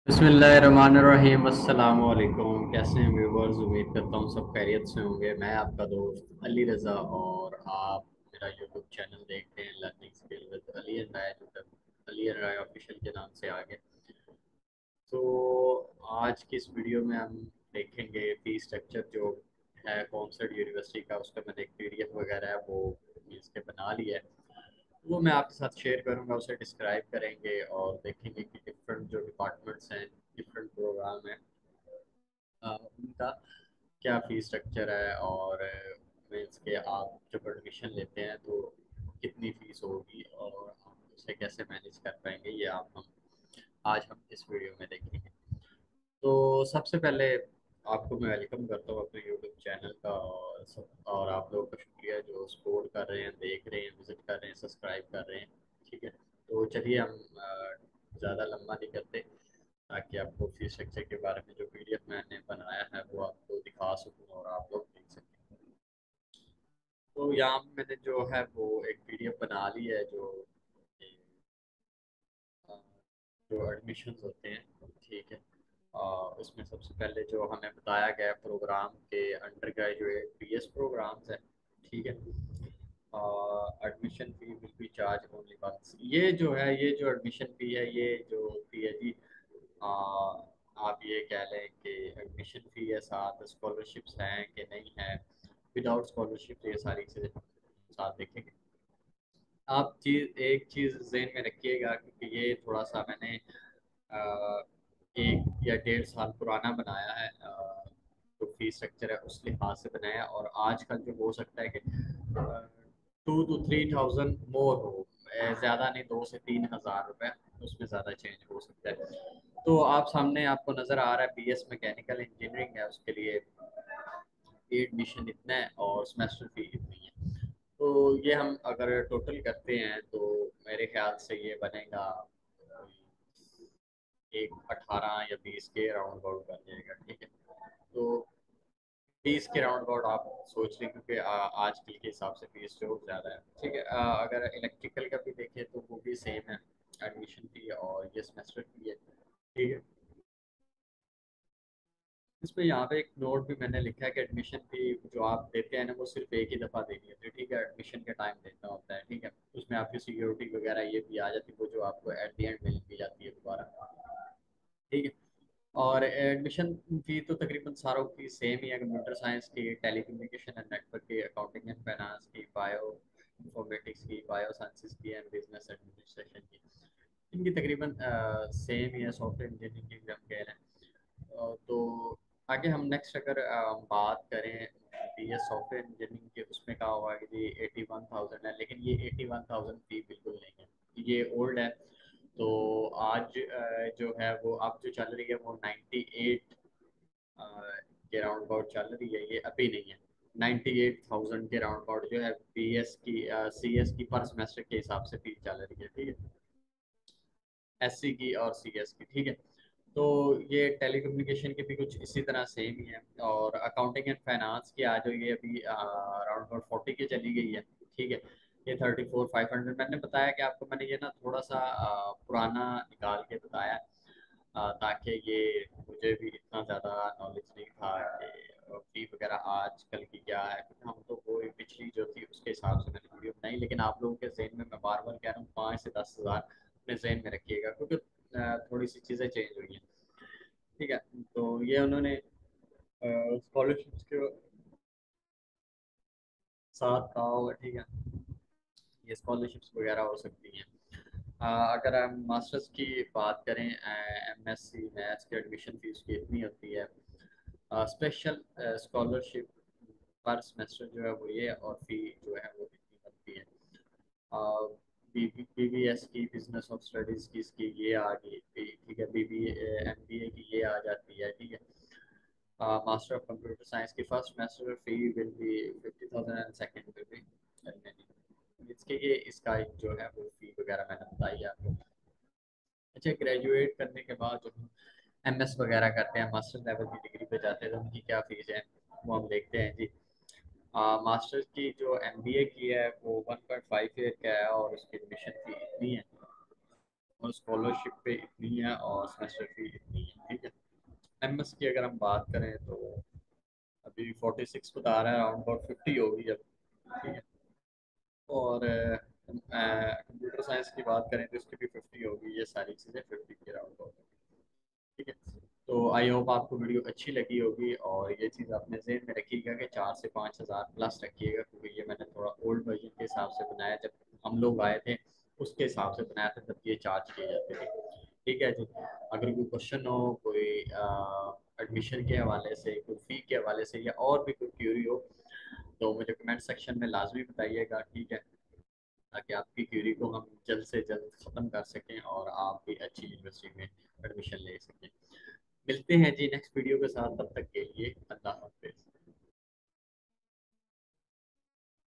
बिस्मिल्लाहिर्रहमानिर्रहीम। अस्सलाम वालेकुम। कैसे हैं व्यूवर्स? उम्मीद करता हूँ सब खैरियत से होंगे। मैं आपका दोस्त अली रज़ा और आप मेरा यूट्यूब चैनल देखते हैं learning skill with Ali and Rai, जो अली एंड राय ऑफिशियल के नाम से आगे। तो आज की इस वीडियो में हम देखेंगे फी स्ट्रक्चर जो है कॉन्सर्ट यूनिवर्सिटी का। उसका मैंने एक पीडीएफ वगैरह है वो इसके बना लिया है, वो मैं आपके साथ शेयर करूंगा। उसे डिस्क्राइब करेंगे और देखेंगे कि डिफरेंट जो डिपार्टमेंट्स हैं, डिफरेंट प्रोग्राम हैं, उनका क्या फ़ी स्ट्रक्चर है। और मीन्स के आप जब एडमिशन लेते हैं तो कितनी फ़ीस होगी और आप उसे कैसे मैनेज कर पाएंगे, ये आज हम इस वीडियो में देखेंगे। तो सबसे पहले आपको मैं वेलकम करता हूँ अपने यूट्यूब चैनल का, और आप लोगों का शुक्रिया जो सपोर्ट कर रहे हैं, देख रहे हैं, विजिट कर रहे हैं, सब्सक्राइब कर रहे हैं। ठीक है, तो चलिए हम ज़्यादा लंबा नहीं करते, ताकि आपको फीस स्ट्रक्चर के बारे में जो पीडीएफ मैंने बनाया है वो आपको दिखा सकूँ और आप लोग देख सकें। तो यहाँ पे मैंने जो है वो एक पीडीएफ बना ली है अ, जो एडमिशन्स होते हैं। ठीक है, उसमें सबसे पहले जो हमें बताया गया प्रोग्राम के अंडर ग्रेजुएट बीएस प्रोग्राम्स है। ठीक है, admission fee will be charge only once. ये जो एडमिशन फी है, ये जो फी है जी, आ, आप ये कह लें कि एडमिशन फी है, साथ स्कॉलरशिप्स हैं कि नहीं है, विदाउट स्कॉलरशिप, ये सारी चीज़ें साथ देखेंगे। आप एक चीज़ जहन में रखिएगा, क्योंकि ये थोड़ा सा मैंने अ, 1 या 1.5 साल पुराना बनाया है। जो फीस स्ट्रक्चर है उस लिहाज से बनाया है, और आजकल जो हो सकता है कि 2 to 3 थाउजेंड मोर हो, ज़्यादा नहीं, 2 से 3 हज़ार रुपये, उसमें ज़्यादा चेंज हो सकता है। तो आप सामने आपको नज़र आ रहा है बीएस मैकेनिकल इंजीनियरिंग है, उसके लिए एडमिशन इतना है और सेमेस्टर फी इतनी है। तो ये हम अगर टोटल करते हैं तो मेरे ख्याल से ये बनेगा एक 18 या 20 के राउंड अबाउट बन जाएगा। ठीक है, तो 20 के राउंड अबाउट आप सोच लें, क्योंकि आजकल के हिसाब से फीस जो ज़्यादा है। ठीक है, अगर इलेक्ट्रिकल का भी देखें तो वो भी सेम है, एडमिशन फी और ये सेमेस्टर फी है। ठीक है, इसमें यहाँ पे एक नोट भी मैंने लिखा है कि एडमिशन फी जो आप देते हैं ना, वो सिर्फ एक ही दफ़ा देनी होती है। ठीक है, एडमिशन के टाइम देना होता है। ठीक है, उसमें आपकी सिक्योरिटी वगैरह ये भी आ जाती है, वो जो आपको एट द एंड मिल भी जाती है दोबारा। ठीक है, और एडमिशन फी तो तकरीबन सारों की सेम ही है। कंप्यूटर साइंस की, टेलीकम्युनिकेशन एंड नेटवर्क की, अकाउंटिंग एंड फाइनेंस की, बायो इंफॉर्मेटिक्स की, बायो साइंसेज की एंड बिजनेस एडमिनिस्ट्रेशन की, इनकी तकरीबन सेम ही है। सॉफ्टवेयर इंजीनियरिंग की भी हम कह रहे हैं। तो आगे हम नेक्स्ट अगर बात करें बी एस सॉफ्टवेयर इंजीनियरिंग के, उसमें कहा हुआ है कि जी 81,000 है, लेकिन ये 81,000 फी बिल्कुल नहीं है, ये ओल्ड है। तो आज जो है वो अब जो चल रही है वो 98 के राउंड अबाउट चल रही है, ये अभी नहीं है। 98,000 के राउंड अबाउट जो है बी एस की, सी एस की पर सेमेस्टर के हिसाब से फीस चल रही है। ठीक है, एससी की और सीएस की। ठीक है, तो ये टेलीकम्युनिकेशन की भी कुछ इसी तरह सेम ही है। और अकाउंटिंग एंड फाइनेंस की आज ये अभी अराउंड अबाउट 40 की चली गई है। ठीक है, ये 34,500 मैंने बताया कि आपको, मैंने ये ना थोड़ा सा पुराना निकाल के बताया, ताकि ये मुझे भी इतना ज़्यादा नॉलेज नहीं था कि फी वगैरह आजकल की क्या है, क्योंकि हम तो वो पिछली जो थी उसके हिसाब से मैंने वीडियो बनाई। लेकिन आप लोगों के जहन में मैं बार बार कह रहा हूँ 5 से 10 हज़ार अपने जहन में रखिएगा, क्योंकि थोड़ी सी चीज़ें चेंज हुई हैं। ठीक है, तो ये उन्होंने स्कॉलरशिप्स के साथ कहा होगा। ठीक है, ये स्कॉलरशिप्स वगैरह हो सकती हैं। अगर हम मास्टर्स की बात करें, एमएससी मैथ्स की एडमिशन फीस की इतनी होती है। स्पेशल स्कॉलरशिप पर सेमेस्टर जो है वो ये, और फी जो है वो इतनी बनती है। बीबीएस की, बिजनेस ऑफ स्टडीज़ की, इसकी ये आ गई थी। ठीक है, बीबीए एमबीए की ये आ जाती है। ठीक है, मास्टर ऑफ कंप्यूटर साइंस की first semester fee will B 50,000 and second will be इसके, ये इसका जो है वो फी वगैरह मैंने बताई है आपको। अच्छा, ग्रेजुएट करने के बाद जो एमएस वगैरह करते हैं, मास्टर लेवल की डिग्री पे जाते हैं, तो उनकी क्या फीस है वो हम देखते हैं जी। मास्टर्स की जो एमबीए की है वो 1.5 ईयर का है, और उसकी एडमिशन फी इतनी है। और स्कॉलरशिप पे इतनी है और सेमेस्टर फी इतनी है, ठीक है। एमएस की अगर हम बात करें तो अभी 46 बता रहा है, अराउंड अबाउट 50 होगी अब, ठीक है। और कंप्यूटर साइंस की बात करें तो इसकी भी 50 होगी, ये सारी चीज़ें 50 के अराउंड होगी, ठीक है। तो आई होप आपको वीडियो अच्छी लगी होगी, और ये चीज़ अपने जहन में रखिएगा कि 4 से 5 हज़ार प्लस रखिएगा, क्योंकि ये मैंने थोड़ा ओल्ड वर्जन के हिसाब से बनाया, जब हम लोग आए थे उसके हिसाब से बनाया था, तब ये चार्ज किए जाते थे, ठीक है जी। अगर कोई क्वेश्चन हो, कोई एडमिशन के हवाले से, कोई फ़ी के हवाले से, या और भी कोई क्यूरी हो, तो मुझे कमेंट सेक्शन में लाजमी बताइएगा, ठीक है, ताकि आपकी क्यूरी को हम जल्द से जल्द ख़त्म कर सकें और आप भी अच्छी यूनिवर्सिटी में एडमिशन ले सकें। मिलते हैं जी नेक्स्ट वीडियो के साथ, तब तक के लिए अल्लाह हाफिज़।